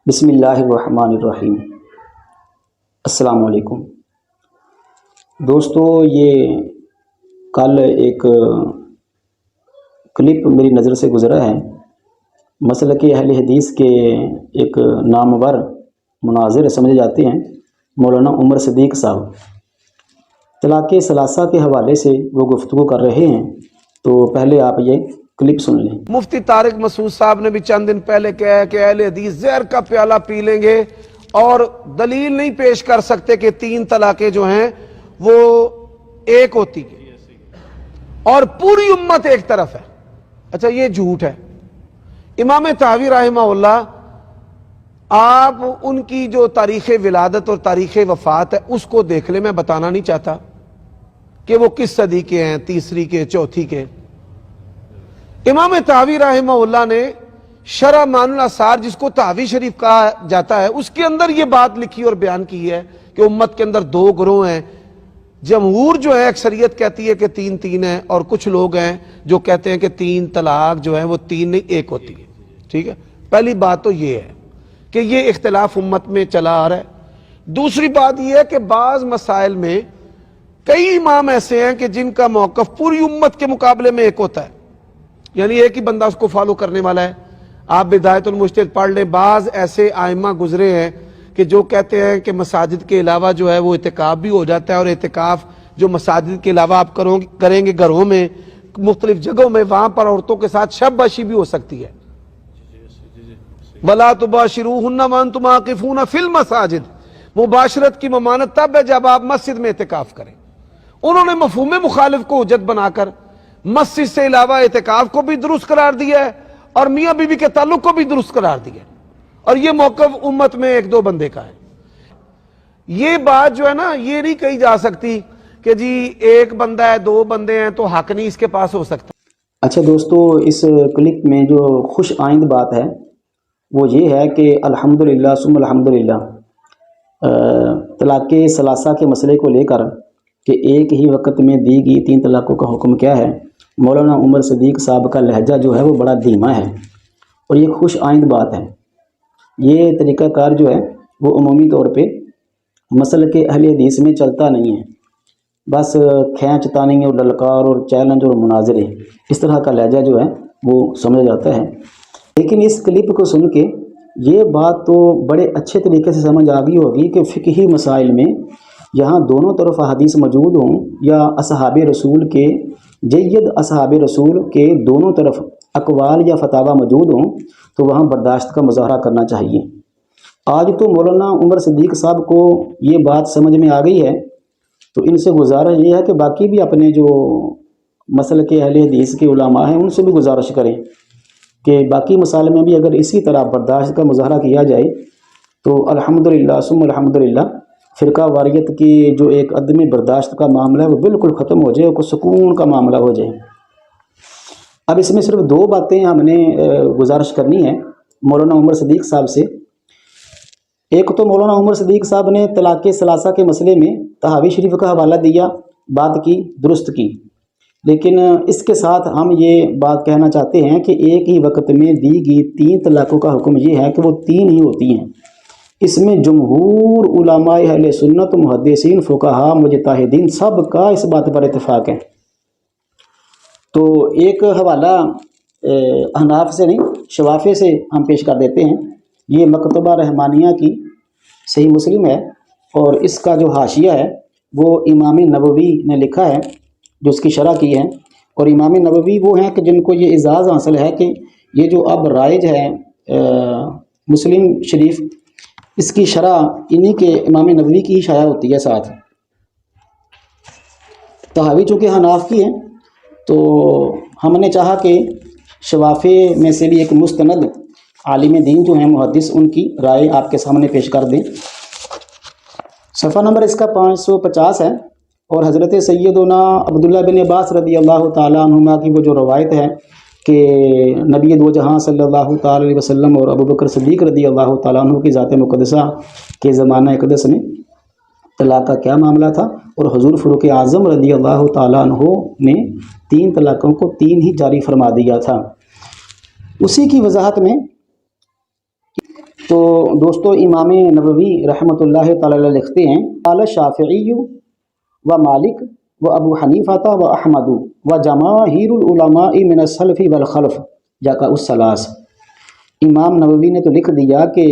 بسم اللہ الرحمن الرحیم۔ السلام علیکم دوستو، یہ کل ایک کلپ میری نظر سے گزرا ہے۔ مسلک اہل حدیث کے ایک نامور مناظر سمجھے جاتے ہیں مولانا عمر صدیق صاحب، طلاق ثلاثہ کے حوالے سے وہ گفتگو کر رہے ہیں، تو پہلے آپ یہ کلپ سن لیں۔ مفتی طارق مسعود صاحب نے بھی چند دن پہلے کہا ہے کہ اہل حدیث زہر کا پیالہ پی لیں گے اور دلیل نہیں پیش کر سکتے کہ 3 طلاقیں جو ہیں وہ ایک ہوتی ہیں اور پوری امت ایک طرف ہے۔ اچھا، یہ جھوٹ ہے۔ امام طحاوی رحمہ اللہ، آپ ان کی جو تاریخ ولادت اور تاریخ وفات ہے اس کو دیکھ لیں۔ میں بتانا نہیں چاہتا کہ وہ کس صدی کے ہیں، تیسری کے، چوتھی کے۔ امام طحاوی رحمہ اللہ نے شرح معانی الاثار، جس کو طحاوی شریف کہا جاتا ہے، اس کے اندر یہ بات لکھی اور بیان کی ہے کہ امت کے اندر 2 گروہ ہیں۔ جمہور جو ہے، اکثریت کہتی ہے کہ 3 ہیں، اور کچھ لوگ ہیں جو کہتے ہیں کہ 3 طلاق جو ہیں وہ 3 نہیں، 1 ہوتی ہے۔ ٹھیک ہے، پہلی بات تو یہ ہے کہ یہ اختلاف امت میں چلا آ رہا ہے۔ دوسری بات یہ ہے کہ بعض مسائل میں کئی امام ایسے ہیں کہ جن کا موقف پوری امت کے مقابلے میں ایک ہوتا ہے، یعنی ایک ہی بندہ اس کو فالو کرنے والا ہے۔ آپ بدایت المجتہد پڑھ لیں، بعض ایسے آئمہ گزرے ہیں کہ جو کہتے ہیں کہ مساجد کے علاوہ جو ہے وہ اعتکاف بھی ہو جاتا ہے، اور اعتکاف جو مساجد کے علاوہ آپ کریں گے گھروں میں، مختلف جگہوں میں، وہاں پر عورتوں کے ساتھ شب باشی بھی ہو سکتی ہے۔ وَلَا تُبَاشِرُوهُنَّ وَأَنْتُمْ عَاكِفُونَ فِي الْمَسَاجِدِ، مباشرت کی ممانعت تب ہے جب آپ مسجد میں اعتکاف کریں۔ انہوں نے مفہوم مخالف کو حجت بنا کر مسجد سے علاوہ اعتکاف کو بھی درست قرار دیا ہے اور میاں بیوی کے تعلق کو بھی درست قرار دیا ہے، اور یہ موقف امت میں 1-2 بندے کا ہے۔ یہ بات جو ہے نا، یہ نہیں کہی جا سکتی کہ جی 1 بندہ ہے، 2 بندے ہیں تو حق نہیں اس کے پاس ہو سکتا۔ اچھا دوستو، اس کلپ میں جو خوش آئند بات ہے وہ یہ ہے کہ الحمدللہ ثم الحمدللہ، طلاق ثلاثہ کے مسئلے کو لے کر کہ ایک ہی وقت میں دی گئی 3 طلاقوں کا حکم کیا ہے، مولانا عمر صدیق صاحب کا لہجہ جو ہے وہ بڑا دھیما ہے، اور یہ خوش آئند بات ہے۔ یہ طریقہ کار جو ہے وہ عمومی طور پہ مسلک اہل حدیث میں چلتا نہیں ہے، بس کھینچ تانی اور للکار اور چیلنج اور مناظرے، اس طرح کا لہجہ جو ہے وہ سمجھا جاتا ہے۔ لیکن اس کلپ کو سن کے یہ بات تو بڑے اچھے طریقے سے سمجھ آ گئی ہوگی کہ فقہی مسائل میں یہاں دونوں طرف احادیث موجود ہوں یا اصحاب رسول کے جید اصحاب رسول کے دونوں طرف اقوال یا فتاوی موجود ہوں، تو وہاں برداشت کا مظاہرہ کرنا چاہیے۔ آج تو مولانا عمر صدیق صاحب کو یہ بات سمجھ میں آ گئی ہے، تو ان سے گزارش یہ ہے کہ باقی بھی اپنے جو مسلک اہل حدیث کے علماء ہیں ان سے بھی گزارش کریں کہ باقی مسائل میں بھی اگر اسی طرح برداشت کا مظاہرہ کیا جائے تو الحمدللہ ثم الحمدللہ فرقہ واریت کی جو ایک عدم برداشت کا معاملہ ہے وہ بالکل ختم ہو جائے، اور سکون کا معاملہ ہو جائے۔ اب اس میں صرف 2 باتیں ہم نے گزارش کرنی ہے مولانا عمر صدیق صاحب سے۔ ایک تو مولانا عمر صدیق صاحب نے طلاق ثلاثہ کے مسئلے میں طحاوی شریف کا حوالہ دیا، بات کی، درست کی، لیکن اس کے ساتھ ہم یہ بات کہنا چاہتے ہیں کہ ایک ہی وقت میں دی گئی 3 طلاقوں کا حکم یہ ہے کہ وہ 3 ہی ہوتی ہیں۔ اس میں جمہور علماء اہل سنت، محدثین، فقہاء، مجتہدین سب کا اس بات پر اتفاق ہے۔ تو ایک حوالہ احناف سے نہیں، شوافی سے ہم پیش کر دیتے ہیں۔ یہ مکتبہ رحمانیہ کی صحیح مسلم ہے، اور اس کا جو حاشیہ ہے وہ امام نووی نے لکھا ہے، جو اس کی شرح کی ہے۔ اور امام نووی وہ ہیں کہ جن کو یہ اعزاز حاصل ہے کہ یہ جو اب رائج ہے مسلم شریف، اس کی شرح انہی کے امام نووی کی ہی شائع ہوتی ہے ساتھ۔ طحاوی چونکہ حناف کی ہیں، تو ہم نے چاہا کہ شوافی میں سے بھی ایک مستند عالم دین جو ہیں محدث، ان کی رائے آپ کے سامنے پیش کر دیں۔ صفحہ نمبر اس کا 550 ہے، اور حضرت سیدنا عبداللہ بن عباس رضی اللہ تعالیٰ عنہما کی وہ جو روایت ہے کہ نبی دو جہاں صلی اللہ تعالیٰ علیہ وسلم اور ابوبکر صدیق رضی اللہ تعالیٰ عنہ کی ذات مقدسہ کے زمانہ اقدس میں طلاق کا کیا معاملہ تھا، اور حضور فاروق اعظم رضی اللہ تعالیٰ عنہ نے 3 طلاقوں کو 3 ہی جاری فرما دیا تھا۔ اسی کی وضاحت میں تو دوستو امام نووی رحمۃ اللہ تعالی علیہ لکھتے ہیں قال شافعی و مالک و ابو حنیفہ و احمد و جماہیر العلماء من السلف والخلف جاکا الثلاث۔ امام نووی نے تو لکھ دیا کہ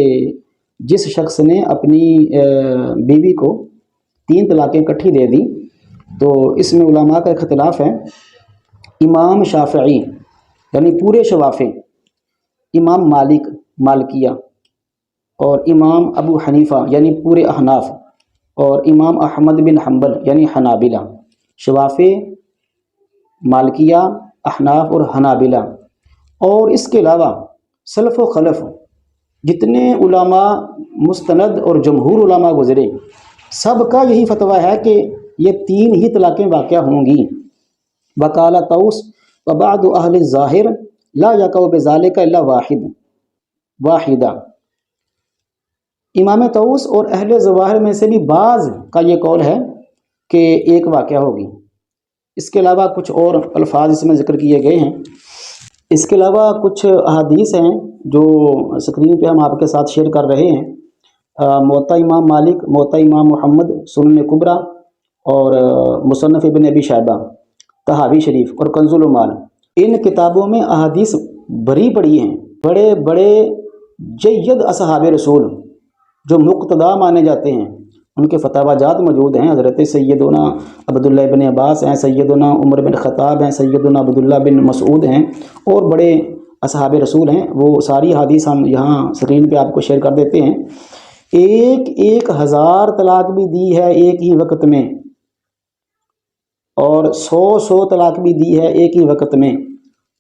جس شخص نے اپنی بیوی کو 3 طلاقیں اکٹھی دے دی تو اس میں علماء کا اختلاف ہے۔ امام شافعی یعنی پورے شوافع، امام مالک مالکیہ، اور امام ابو حنیفہ یعنی پورے احناف، اور امام احمد بن حنبل یعنی حنابلہ۔ شوافع، مالکیہ، احناف اور حنابلہ، اور اس کے علاوہ سلف و خلف جتنے علماء مستند اور جمہور علماء گزرے، سب کا یہی فتویٰ ہے کہ یہ 3 ہی طلاقیں واقع ہوں گی۔ وقال طوس وبعض اہل الظاہر لا یقع بذلک الا واحدہ۔ امام طوس اور اہل ظواہر میں سے بھی بعض کا یہ قول ہے کہ ایک واقعہ ہوگی۔ اس کے علاوہ کچھ اور الفاظ اس میں ذکر کیے گئے ہیں۔ اس کے علاوہ کچھ احادیث ہیں جو اسکرین پہ ہم آپ کے ساتھ شیئر کر رہے ہیں۔ موطا امام مالک، موطا امام محمد، سنن کبریٰ اور مصنف ابن ابی شیبہ، طحاوی شریف اور کنز العمال، ان کتابوں میں احادیث بھری پڑی ہیں۔ بڑے بڑے جید اصحاب رسول جو مقتدا مانے جاتے ہیں، ان کے فتاوی جات موجود ہیں۔ حضرت سیدنا عبداللہ بن عباس ہیں، سیدنا عمر بن خطاب ہیں، سیدنا عبداللہ بن مسعود ہیں، اور بڑے اصحاب رسول ہیں۔ وہ ساری حدیث ہم یہاں اسکرین پہ آپ کو شیئر کر دیتے ہیں۔ 1000 طلاق بھی دی ہے ایک ہی وقت میں، اور 100 طلاق بھی دی ہے ایک ہی وقت میں۔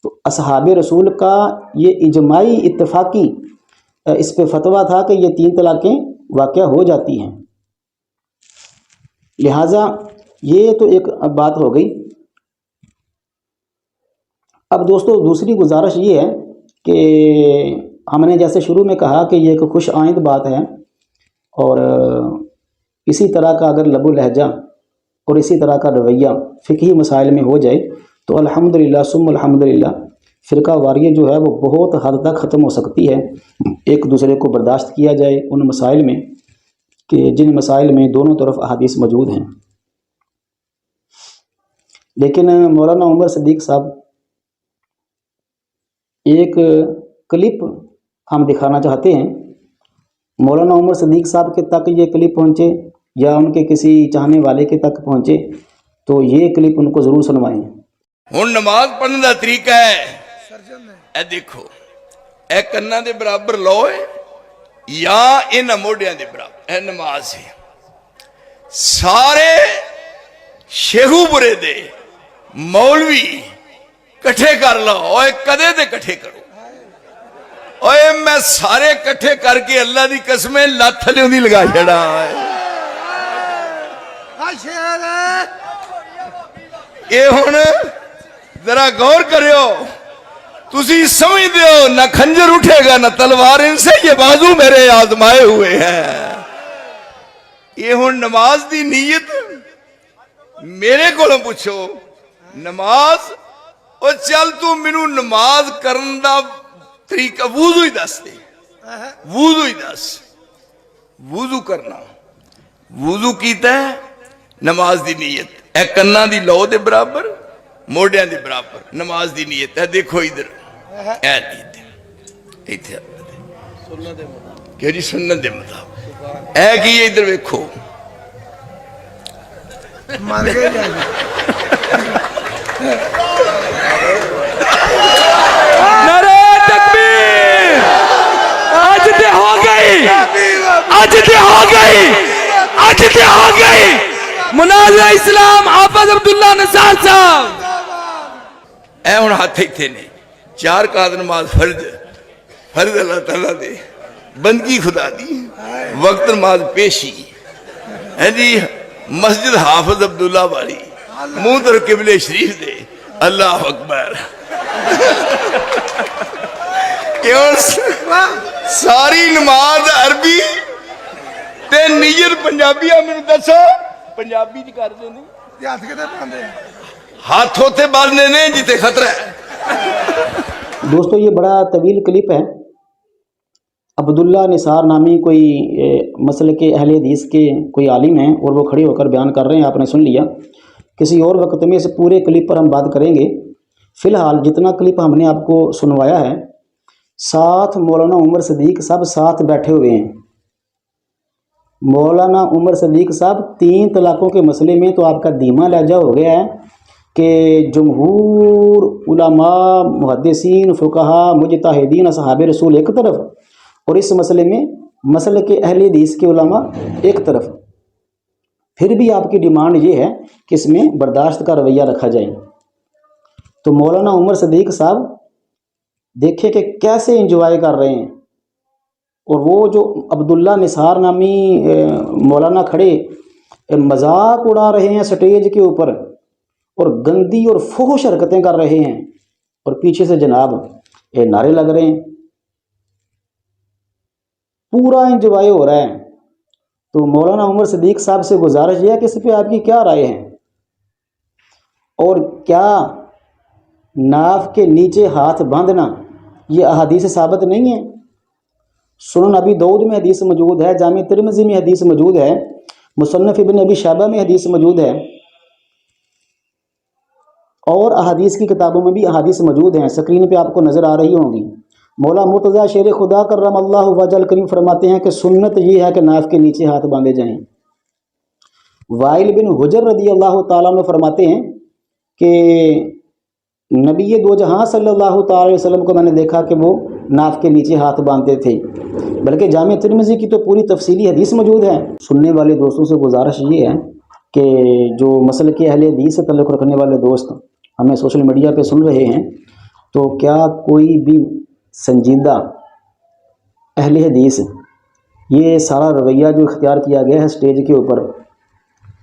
تو اصحاب رسول کا یہ اجماعی اتفاقی اس پہ فتویٰ تھا کہ یہ 3 طلاقیں واقع ہو جاتی ہیں۔ لہٰذا یہ تو ایک بات ہو گئی۔ اب دوستو دوسری گزارش یہ ہے کہ ہم نے جیسے شروع میں کہا کہ یہ ایک خوش آئند بات ہے، اور اسی طرح کا اگر لب و لہجہ اور اسی طرح کا رویہ فقہی مسائل میں ہو جائے تو الحمدللہ ثم الحمدللہ فرقہ واریت جو ہے وہ بہت حد تک ختم ہو سکتی ہے۔ ایک دوسرے کو برداشت کیا جائے ان مسائل میں کہ جن مسائل میں دونوں طرف احادیث موجود ہیں۔ لیکن مولانا عمر صدیق صاحب ایک کلپ ہم دکھانا چاہتے ہیں۔ مولانا عمر صدیق صاحب کے تک یہ کلپ پہنچے یا ان کے کسی چاہنے والے کے تک پہنچے تو یہ کلپ ان کو ضرور سنوائیں۔ ہن نماز پڑھنے دا طریقہ ہے، اے دیکھو، اے کنا دے برابر لو یا انہاں موڈیاں دے برابر، اے نماز ہے۔ سارے شیخو برے دے مولوی کٹھے کر لو، اوے کدے دے کٹھے کرو، اوے میں سارے کٹھے کر کے اللہ دی قسمیں لات تھلیوں دی لگا چھڑا ہے۔ اے ہن ذرا غور کریو، تسی سمجھ دیو نہ کھنجر اٹھے گا نہ تلوار، ان سے یہ بازو میرے آزمائے ہوئے ہیں۔ یہ ہن نماز دی نیت میرے کو پوچھو، نماز اور چل تو منو نماز کرن دا طریقہ وضو ہی دس دے، وضو ہی دس۔ وضو کرنا، وضو کیتا ہے، نماز دی نیت اے کنا دی لو دے برابر، موڈیاں دے برابر نماز دی نیت ہے۔ دیکھو ادھر اے نیت ایتھے کہ جی سنت دے مطابق اے کی ادھر ویکھو، مر گئے نعرہ تکبیر، آج تے ہو گئی، آج تے ہو گئی، آج تے ہو گئی۔ مناظر اسلام حافظ عبداللہ نثار صاحب اے ہن ہاتھ ایتھے نے 4 رکعت نماز فرض اللہ تعالیٰ دے، بندگی خدا دی، وقت نماز پیشی ہے جی، مسجد حافظ عبداللہ والی، منہ در قبلے شریف دے، اللہ اکبر۔ ساری نماز عربی تے نیت پنجابیہ میں دسو، پنجابی جی کر دے نہیں، ہاتھ کتے باندھے ہاتھ ہوتے باندھنے نے جیتے خطرہ ہے۔ دوستو یہ بڑا طویل کلپ ہے، عبداللہ نثار نامی کوئی مسلک کے اہل حدیث کے کوئی عالم ہیں اور وہ کھڑے ہو کر بیان کر رہے ہیں، آپ نے سن لیا۔ کسی اور وقت میں اس پورے کلپ پر ہم بات کریں گے۔ فی الحال جتنا کلپ ہم نے آپ کو سنوایا ہے، ساتھ مولانا عمر صدیق صاحب ساتھ بیٹھے ہوئے ہیں۔ مولانا عمر صدیق صاحب 3 طلاقوں کے مسئلے میں تو آپ کا دھیما لہجہ ہو گیا ہے کہ جمہور علماء، محدثین، فقہا، مجتہدین، اصحاب رسول ایک طرف، اور اس مسئلے میں مسلک کے اہل حدیث کے علماء ایک طرف۔ پھر بھی آپ کی ڈیمانڈ یہ ہے کہ اس میں برداشت کا رویہ رکھا جائے۔ تو مولانا عمر صدیق صاحب دیکھے کہ کیسے انجوائے کر رہے ہیں، اور وہ جو عبداللہ نثار نامی مولانا کھڑے مذاق اڑا رہے ہیں سٹیج کے اوپر، اور گندی اور فحش حرکتیں کر رہے ہیں، اور پیچھے سے جناب نعرے لگ رہے ہیں، پورا انجوائے ہو رہا ہے۔ تو مولانا عمر صدیق صاحب سے گزارش یہ ہے کہ اس پہ آپ کی کیا رائے ہے، اور کیا ناف کے نیچے ہاتھ باندھنا یہ احادیث ثابت نہیں ہے؟ سنن ابی داؤد میں حدیث موجود ہے، جامع ترمذی میں حدیث موجود ہے، مصنف ابن ابی شیبہ میں حدیث موجود ہے، اور احادیث کی کتابوں میں بھی احادیث موجود ہیں، اسکرین پہ آپ کو نظر آ رہی ہوں گی۔ مولا مرتضیٰ شیر خدا کرم اللہ وجہ الکریم فرماتے ہیں کہ سنت یہ ہے کہ ناف کے نیچے ہاتھ باندھے جائیں۔ وائل بن حجر رضی اللہ تعالیٰ عنہ فرماتے ہیں کہ نبی دو جہاں صلی اللہ تعالی علیہ وسلم کو میں نے دیکھا کہ وہ ناف کے نیچے ہاتھ باندھتے تھے، بلکہ جامع ترمذی کی تو پوری تفصیلی حدیث موجود ہے۔ سننے والے دوستوں سے گزارش یہ ہے کہ جو مسلک کے اہل حدیث سے تعلق رکھنے والے دوست ہمیں سوشل میڈیا پہ سن رہے ہیں، تو کیا کوئی بھی سنجیدہ اہل حدیث یہ سارا رویہ جو اختیار کیا گیا ہے اسٹیج کے اوپر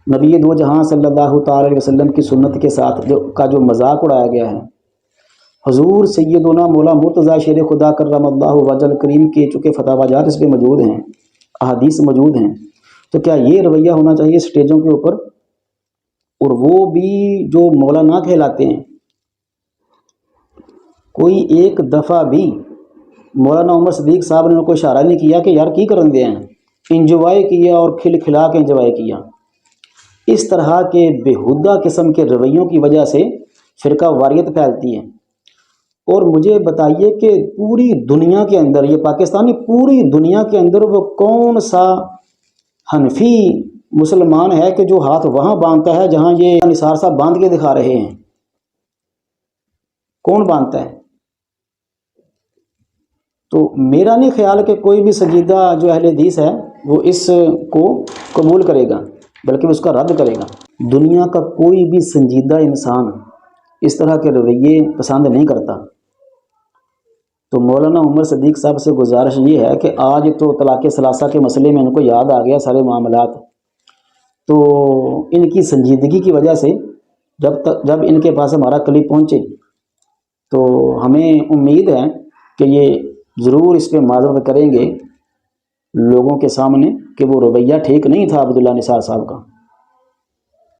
نبی دو جہاں صلی اللہ تعالی علیہ وسلم کی سنت کے ساتھ جو مذاق اڑایا گیا ہے، حضور سیدنا مولا مرتضیٰ شیر خدا کرم اللہ وجہ الکریم کے چونکہ فتاوی جات اس پہ موجود ہیں، احادیث موجود ہیں، تو کیا یہ رویہ ہونا چاہیے اسٹیجوں کے اوپر؟ اور وہ بھی جو مولانا کہلاتے ہیں، کوئی ایک دفعہ بھی مولانا عمر صدیق صاحب نے کوئی اشارہ نہیں کیا کہ یار کی کرن دے ہیں، انجوائے کیا اور کھل کھلا کے انجوائے کیا۔ اس طرح کے بےہودہ قسم کے رویوں کی وجہ سے فرقہ واریت پھیلتی ہے۔ اور مجھے بتائیے کہ پوری دنیا کے اندر، یہ پاکستانی پوری دنیا کے اندر وہ کون سا حنفی مسلمان ہے کہ جو ہاتھ وہاں باندھتا ہے جہاں یہ نثار صاحب باندھ کے دکھا رہے ہیں؟ کون باندھتا ہے؟ تو میرا نہیں خیال کہ کوئی بھی سنجیدہ جو اہل حدیث ہے وہ اس کو قبول کرے گا، بلکہ اس کا رد کرے گا۔ دنیا کا کوئی بھی سنجیدہ انسان اس طرح کے رویے پسند نہیں کرتا۔ تو مولانا عمر صدیق صاحب سے گزارش یہ ہے کہ آج تو طلاق ثلاثہ کے مسئلے میں ان کو یاد آ گیا سارے معاملات، تو ان کی سنجیدگی کی وجہ سے جب ان کے پاس ہمارا کلپ پہنچے تو ہمیں امید ہے کہ یہ ضرور اس پہ معذرت کریں گے لوگوں کے سامنے کہ وہ رویہ ٹھیک نہیں تھا عبداللہ نثار صاحب کا۔